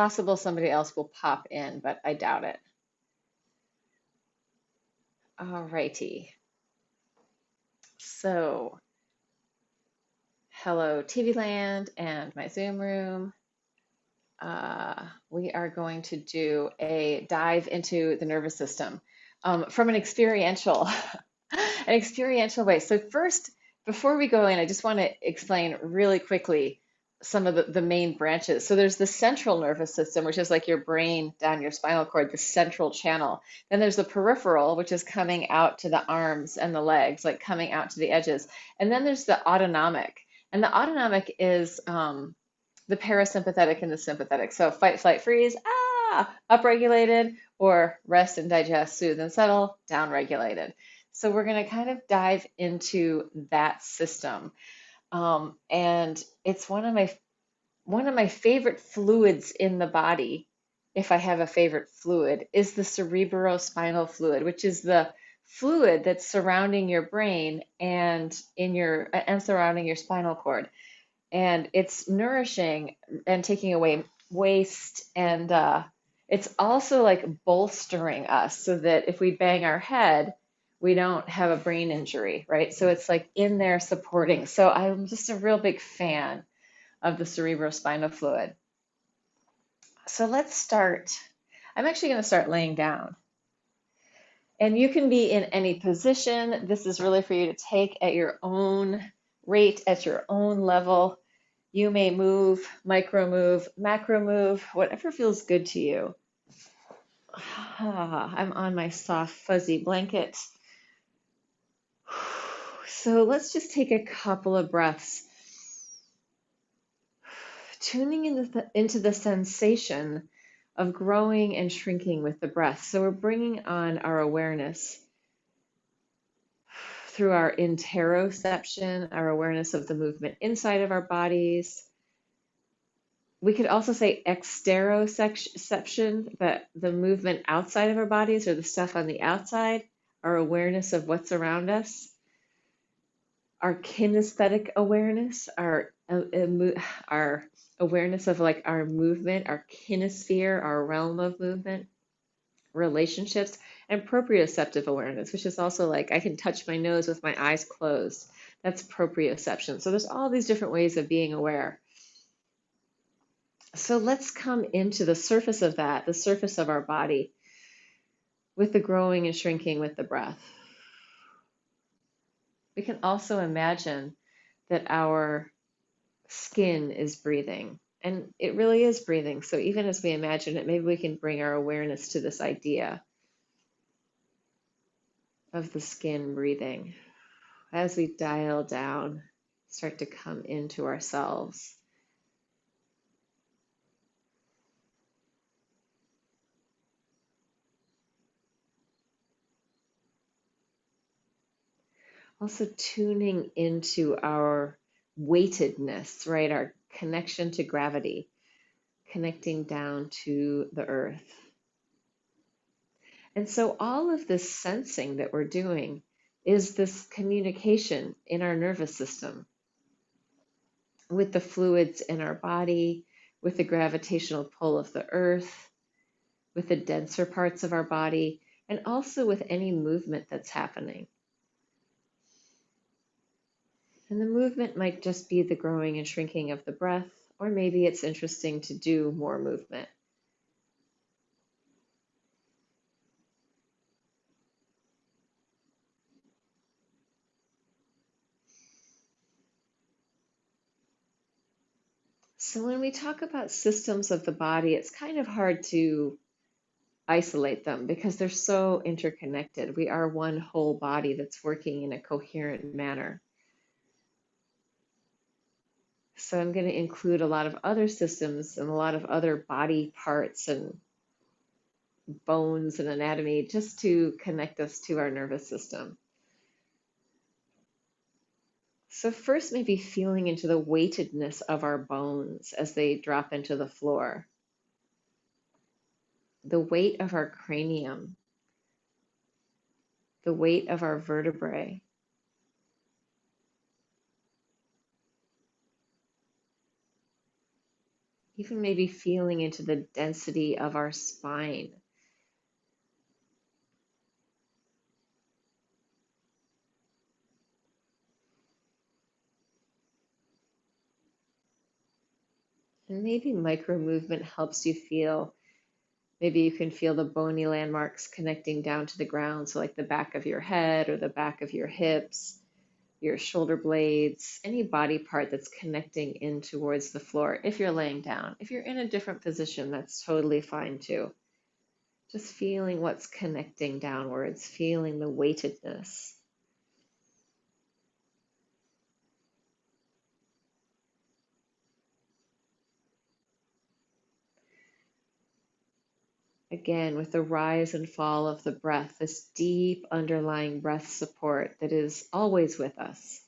possible somebody else will pop in, but I doubt it. All righty. So, hello, TV Land and my Zoom room. We are going to do a dive into the nervous system from an experiential, an experiential way. So first, before we go in, I just want to explain really quickly some of the main branches. So there's the central nervous system, which is like your brain down your spinal cord, the central channel. Then there's the peripheral, which is coming out to the arms and the legs, like coming out to the edges. And then there's the autonomic. And the autonomic is the parasympathetic and the sympathetic. So fight, flight, freeze, upregulated, or rest and digest, soothe and settle, downregulated. So we're going to kind of dive into that system. And it's one of my favorite fluids in the body, if I have a favorite fluid, is the cerebrospinal fluid, which is the fluid that's surrounding your brain and surrounding your spinal cord. And it's nourishing and taking away waste, and it's also like bolstering us so that if we bang our head, we don't have a brain injury, right? So it's like in there supporting. So I'm just a real big fan of the cerebrospinal fluid. So let's start. I'm actually going to start laying down. And you can be in any position. This is really for you to take at your own rate, at your own level. You may move, micro move, macro move, whatever feels good to you. I'm on my soft, fuzzy blanket. So let's just take a couple of breaths, tuning into the sensation of growing and shrinking with the breath. So we're bringing on our awareness through our interoception, our awareness of the movement inside of our bodies. We could also say exteroception, but the movement outside of our bodies, or the stuff on the outside, our awareness of what's around us. Our kinesthetic awareness, our awareness of like our movement, our kinesphere, our realm of movement, relationships, and proprioceptive awareness, which is also like I can touch my nose with my eyes closed. That's proprioception. So there's all these different ways of being aware. So let's come into the surface of that, the surface of our body, with the growing and shrinking with the breath. We can also imagine that our skin is breathing, and it really is breathing. So even as we imagine it, maybe we can bring our awareness to this idea of the skin breathing as we dial down, start to come into ourselves. Also tuning into our weightedness, right? Our connection to gravity, connecting down to the earth. And so all of this sensing that we're doing is this communication in our nervous system with the fluids in our body, with the gravitational pull of the earth, with the denser parts of our body, and also with any movement that's happening. And the movement might just be the growing and shrinking of the breath, or maybe it's interesting to do more movement. So when we talk about systems of the body, it's kind of hard to isolate them because they're so interconnected. We are one whole body that's working in a coherent manner. So I'm going to include a lot of other systems and a lot of other body parts and bones and anatomy just to connect us to our nervous system. So first, maybe feeling into the weightedness of our bones as they drop into the floor. The weight of our cranium, the weight of our vertebrae. even maybe feeling into the density of our spine. And maybe micro movement helps you feel, maybe you can feel the bony landmarks connecting down to the ground. So like the back of your head or the back of your hips, your shoulder blades, any body part that's connecting in towards the floor if you're laying down. If you're in a different position, that's totally fine too. Just feeling what's connecting downwards, feeling the weightedness. Again, with the rise and fall of the breath, this deep underlying breath support that is always with us.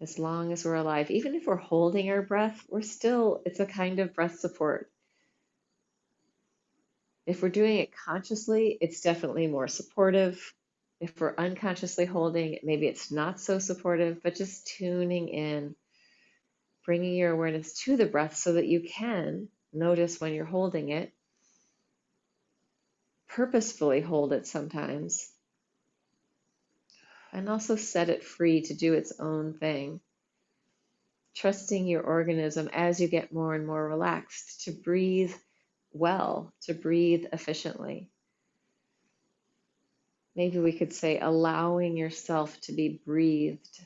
As long as we're alive, even if we're holding our breath, it's a kind of breath support. If we're doing it consciously, it's definitely more supportive. If we're unconsciously holding, maybe it's not so supportive, but just tuning in, bringing your awareness to the breath so that you can notice when you're holding it, purposefully hold it sometimes, and also set it free to do its own thing. Trusting your organism as you get more and more relaxed to breathe well, to breathe efficiently. Maybe we could say allowing yourself to be breathed.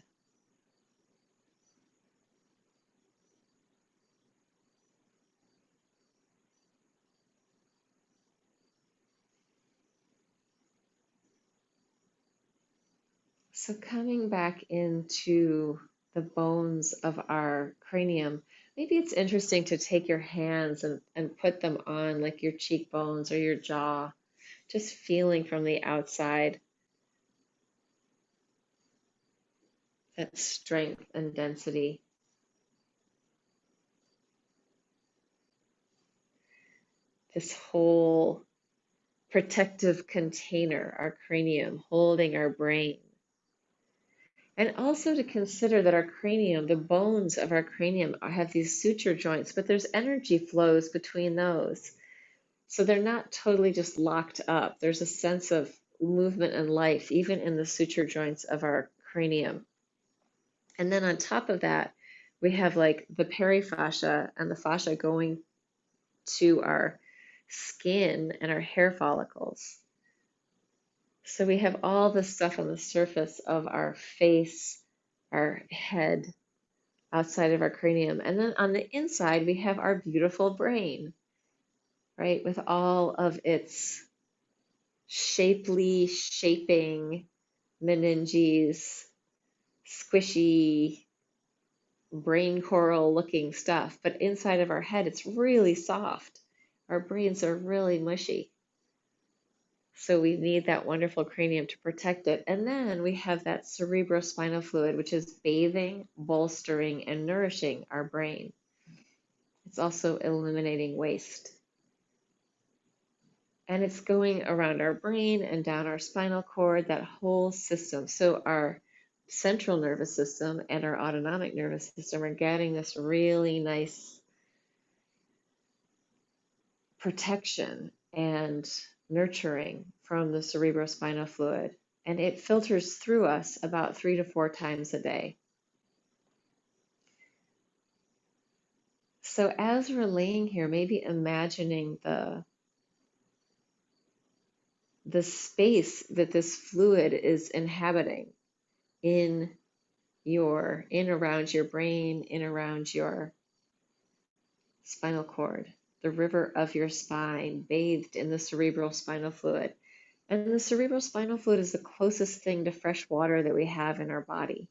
So coming back into the bones of our cranium, maybe it's interesting to take your hands and put them on like your cheekbones or your jaw, just feeling from the outside that strength and density. This whole protective container, our cranium, holding our brain. And also to consider that our cranium, the bones of our cranium have these suture joints, but there's energy flows between those. So they're not totally just locked up. There's a sense of movement and life, even in the suture joints of our cranium. And then on top of that, we have like the perifascia and the fascia going to our skin and our hair follicles. So we have all this stuff on the surface of our face, our head, outside of our cranium. And then on the inside, we have our beautiful brain, right? With all of its shaping meninges, squishy, brain coral looking stuff. But inside of our head, it's really soft. Our brains are really mushy. So we need that wonderful cranium to protect it. And then we have that cerebrospinal fluid, which is bathing, bolstering, and nourishing our brain. It's also eliminating waste. And it's going around our brain and down our spinal cord, that whole system. So our central nervous system and our autonomic nervous system are getting this really nice protection and nurturing from the cerebrospinal fluid. And it filters through us about 3 to 4 times a day. So as we're laying here, maybe imagining the space that this fluid is inhabiting in around your brain, in around your spinal cord, the river of your spine, bathed in the cerebral spinal fluid. And the cerebral spinal fluid is the closest thing to fresh water that we have in our body.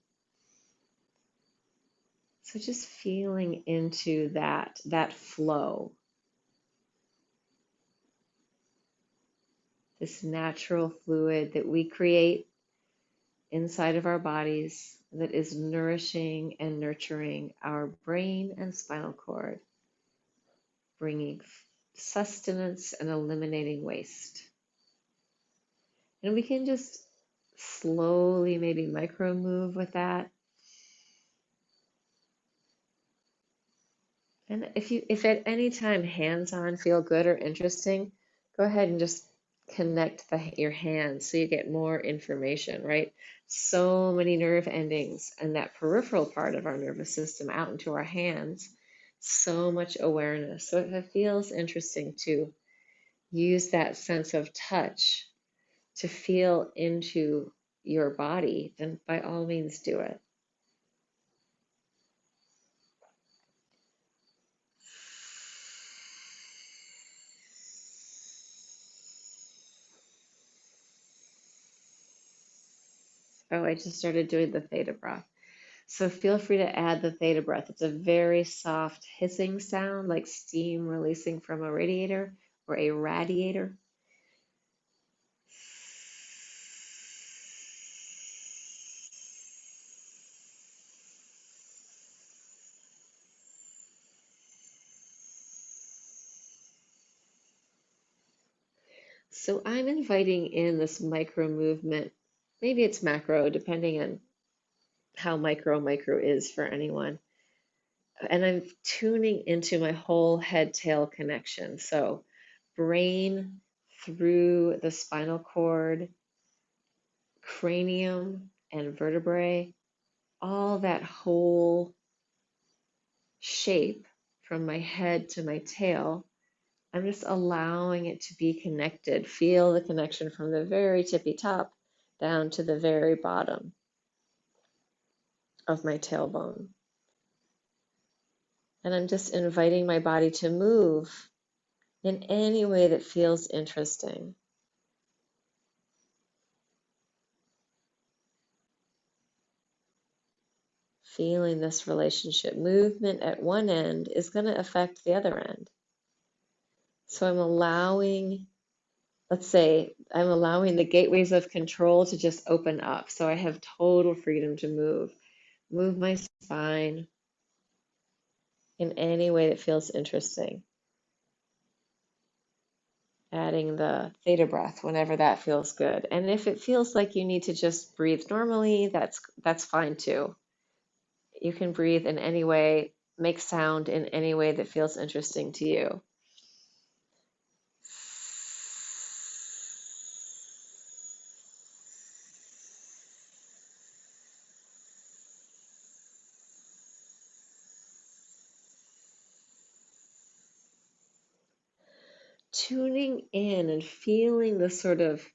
So just feeling into that flow, this natural fluid that we create inside of our bodies that is nourishing and nurturing our brain and spinal cord, bringing sustenance and eliminating waste. And we can just slowly maybe micro move with that. And if at any time hands-on feel good or interesting, go ahead and just connect your hands so you get more information, right? So many nerve endings and that peripheral part of our nervous system out into our hands, so much awareness. So if it feels interesting to use that sense of touch to feel into your body, then by all means do it. Oh, I just started doing the Theta Breath. So feel free to add the Theta Breath. It's a very soft hissing sound, like steam releasing from a radiator or a radiator. So I'm inviting in this micro movement. Maybe it's macro, depending on how micro is for anyone. And I'm tuning into my whole head tail connection. So brain through the spinal cord, cranium and vertebrae, all that whole shape from my head to my tail. I'm just allowing it to be connected. Feel the connection from the very tippy top down to the very bottom of my tailbone. And I'm just inviting my body to move in any way that feels interesting. Feeling this relationship. Movement at one end is going to affect the other end. So I'm allowing, let's say, I'm allowing the gateways of control to just open up. So I have total freedom to move. Move my spine in any way that feels interesting. Adding the theta breath whenever that feels good. And if it feels like you need to just breathe normally, that's fine too. You can breathe in any way, make sound in any way that feels interesting to you. Tuning in and feeling the sort of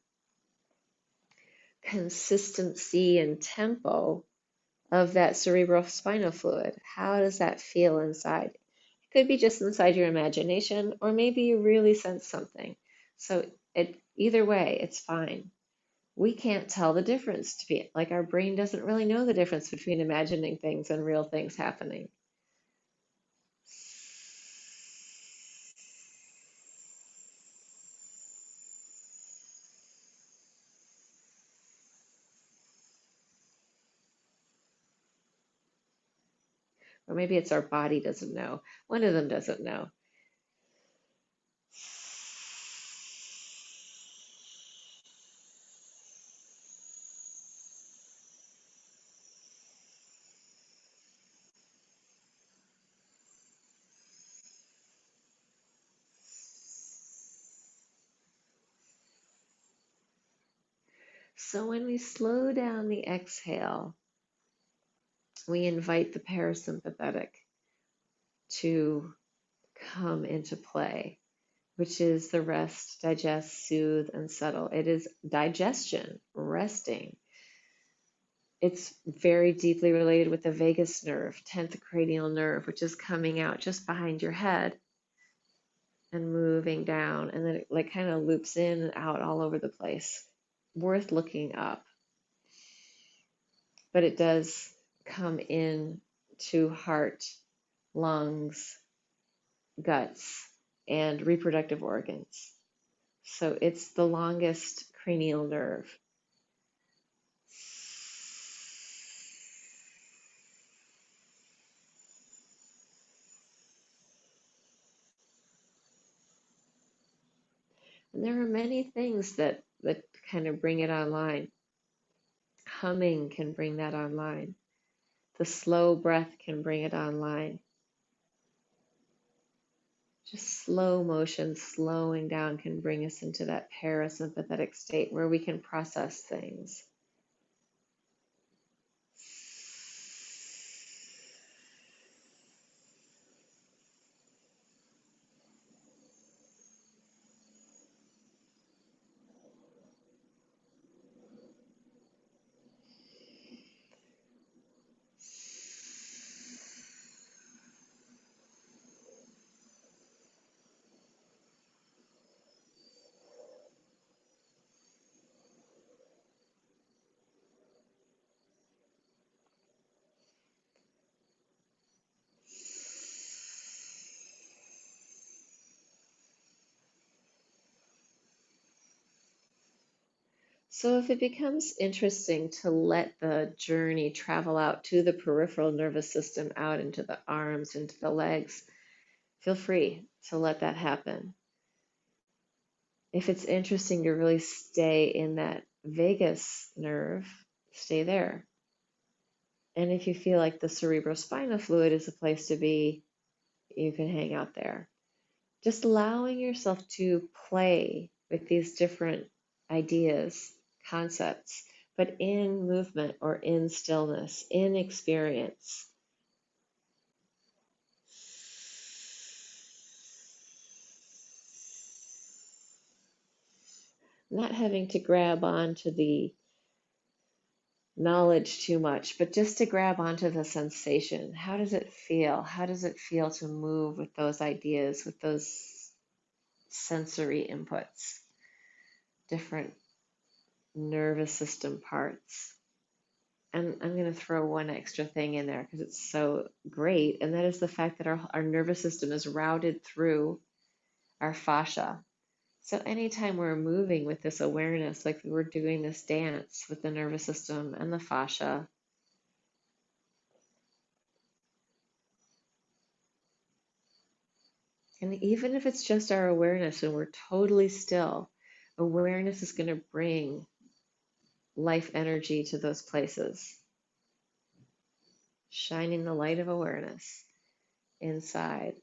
consistency and tempo of that cerebrospinal fluid. How does that feel inside? It could be just inside your imagination, or maybe you really sense something. So either way, it's fine. We can't tell the difference, to be like, our brain doesn't really know the difference between imagining things and real things happening. Or maybe it's our body doesn't know. One of them doesn't know. So when we slow down the exhale, we invite the parasympathetic to come into play, which is the rest, digest, soothe, and settle. It is digestion, resting. It's very deeply related with the vagus nerve, 10th cranial nerve, which is coming out just behind your head and moving down. And then it like kind of loops in and out all over the place. Worth looking up. But it does come in to heart, lungs, guts, and reproductive organs. So it's the longest cranial nerve. And there are many things that kind of bring it online. Humming can bring that online. The slow breath can bring it online. Just slow motion, slowing down can bring us into that parasympathetic state where we can process things. So if it becomes interesting to let the journey travel out to the peripheral nervous system, out into the arms, into the legs, feel free to let that happen. If it's interesting to really stay in that vagus nerve, stay there. And if you feel like the cerebrospinal fluid is a place to be, you can hang out there. Just allowing yourself to play with these different ideas, concepts, but in movement or in stillness, in experience. Not having to grab onto the knowledge too much, but just to grab onto the sensation. How does it feel? How does it feel to move with those ideas, with those sensory inputs, different nervous system parts? And I'm going to throw one extra thing in there because it's so great, and that is the fact that our nervous system is routed through our fascia. So anytime we're moving with this awareness, like we're doing this dance with the nervous system and the fascia, and even if it's just our awareness and we're totally still, awareness is going to bring life energy to those places, shining the light of awareness inside.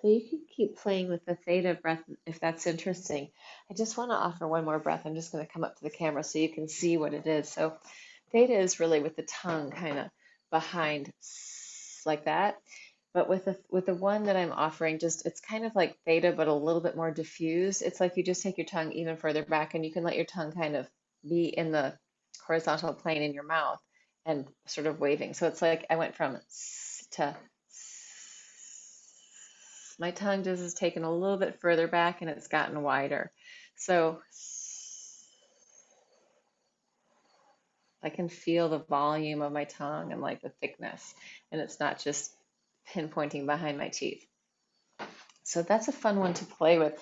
So you can keep playing with the theta breath if that's interesting. I just want to offer one more breath. I'm just going to come up to the camera so you can see what it is. So theta is really with the tongue kind of behind like that. But with the one that I'm offering, just it's kind of like theta, but a little bit more diffused. It's like you just take your tongue even further back, and you can let your tongue kind of be in the horizontal plane in your mouth and sort of waving. So it's like I went from to my tongue just has taken a little bit further back and it's gotten wider. So I can feel the volume of my tongue and like the thickness, and it's not just pinpointing behind my teeth. So that's a fun one to play with.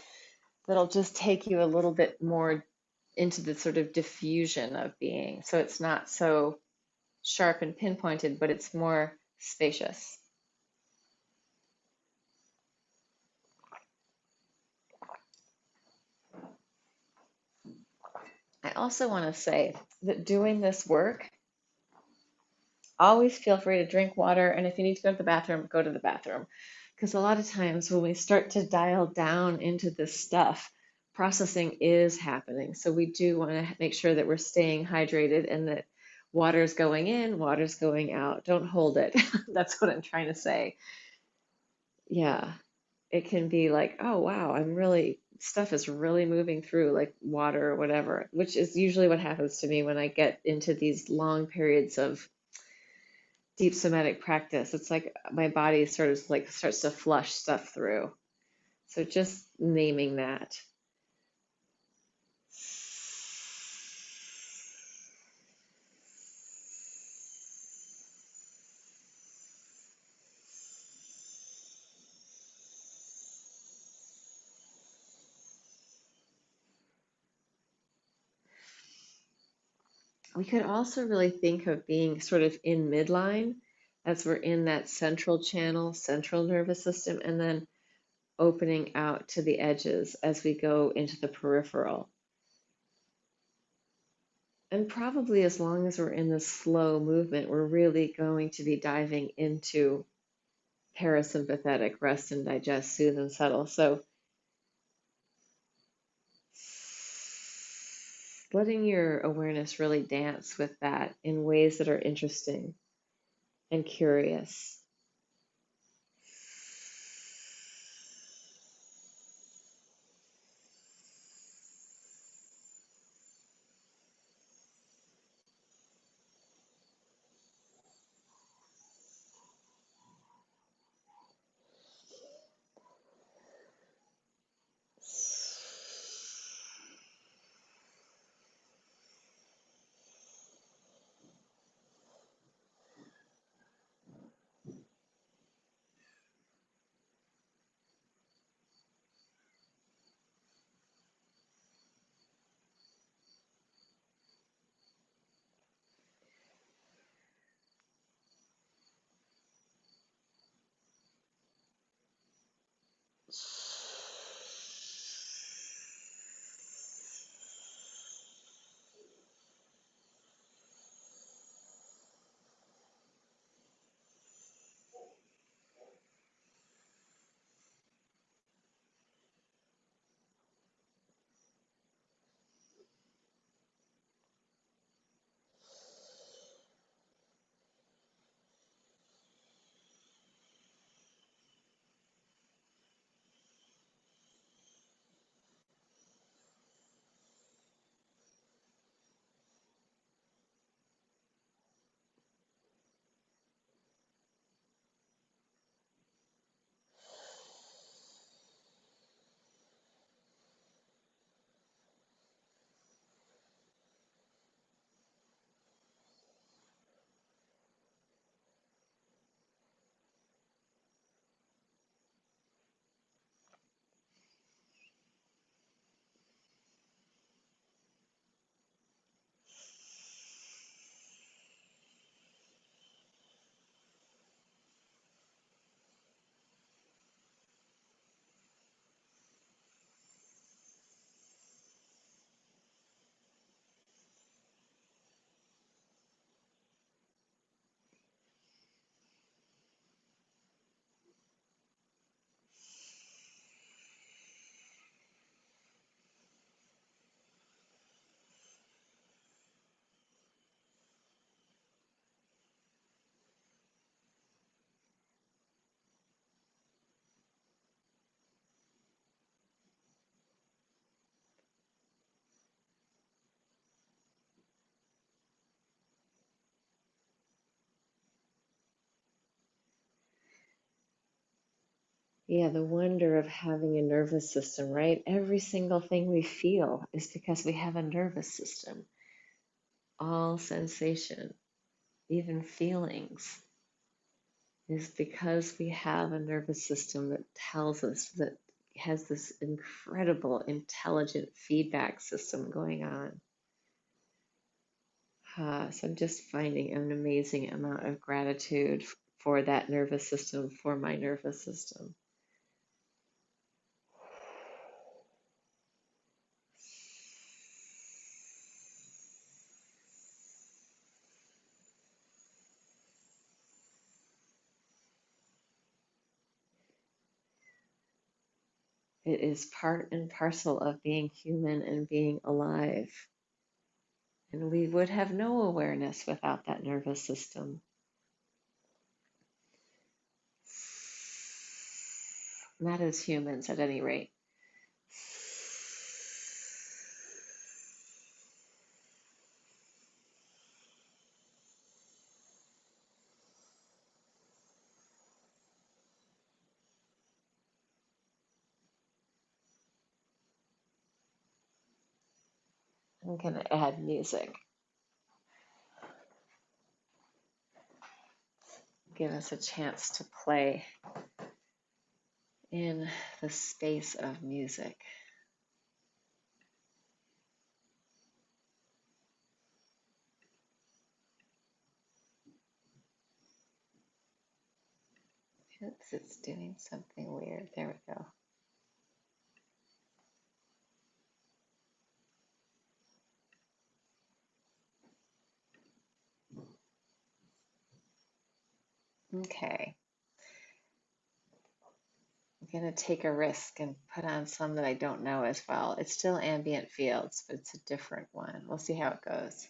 That'll just take you a little bit more into the sort of diffusion of being. So it's not so sharp and pinpointed, but it's more spacious. I also want to say that doing this work, always feel free to drink water. And if you need to go to the bathroom, go to the bathroom. Because a lot of times when we start to dial down into this stuff, processing is happening. So we do want to make sure that we're staying hydrated and that water's going in, water's going out. Don't hold it. That's what I'm trying to say. Yeah. it can be like, oh wow, stuff is really moving through, like water or whatever, which is usually what happens to me when I get into these long periods of deep somatic practice. It's like my body sort of like starts to flush stuff through. So just naming that. We could also really think of being sort of in midline as we're in that central channel, central nervous system, and then opening out to the edges as we go into the peripheral. And probably as long as we're in this slow movement, we're really going to be diving into parasympathetic, rest and digest, soothe and settle. So letting your awareness really dance with that in ways that are interesting and curious. Yeah, the wonder of having a nervous system, right? Every single thing we feel is because we have a nervous system. All sensation, even feelings, is because we have a nervous system that tells us, that has this incredible, intelligent feedback system going on. So I'm just finding an amazing amount of gratitude for that nervous system, for my nervous system. It is part and parcel of being human and being alive. And we would have no awareness without that nervous system. not as humans at any rate. I'm going to add music. Give us a chance to play in the space of music. Oops, it's doing something weird. There we go. Okay. I'm going to take a risk and put on some that I don't know as well. It's still ambient fields, but it's a different one. We'll see how it goes.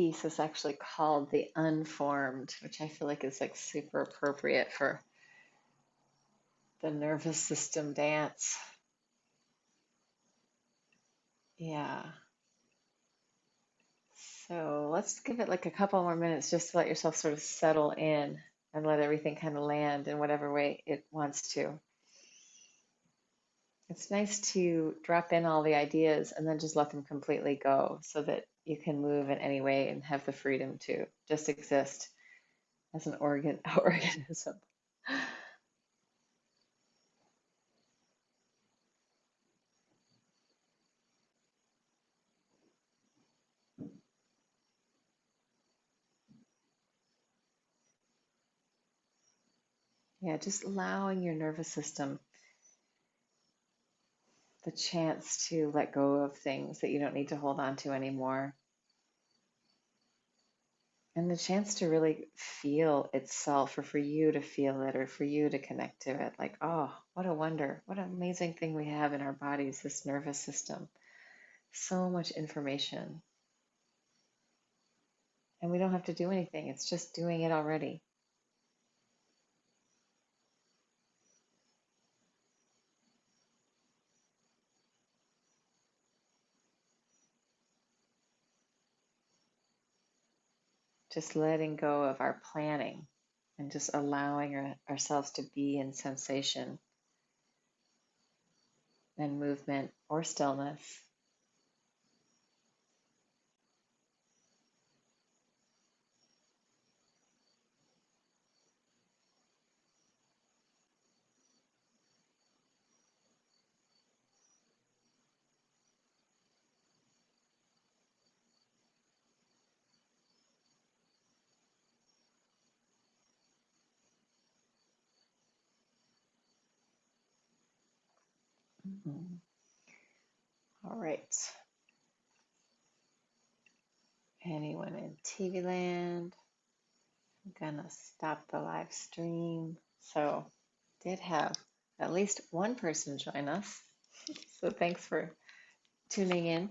piece is actually called the Unformed, which I feel like is like super appropriate for the nervous system dance. Yeah. So let's give it like a couple more minutes just to let yourself sort of settle in and let everything kind of land in whatever way it wants to. It's nice to drop in all the ideas and then just let them completely go so that you can move in any way and have the freedom to just exist as an organism. Yeah, just allowing your nervous system the chance to let go of things that you don't need to hold on to anymore, and the chance to really feel itself, or for you to feel it, or for you to connect to it. Like, oh, what a wonder, what an amazing thing we have in our bodies, this nervous system. So much information, and we don't have to do anything, it's just doing it already. Just letting go of our planning and just allowing ourselves to be in sensation and movement or stillness. Mhm. All right. Anyone in TV land? I'm gonna stop the live stream. So, did have at least one person join us. So, thanks for tuning in.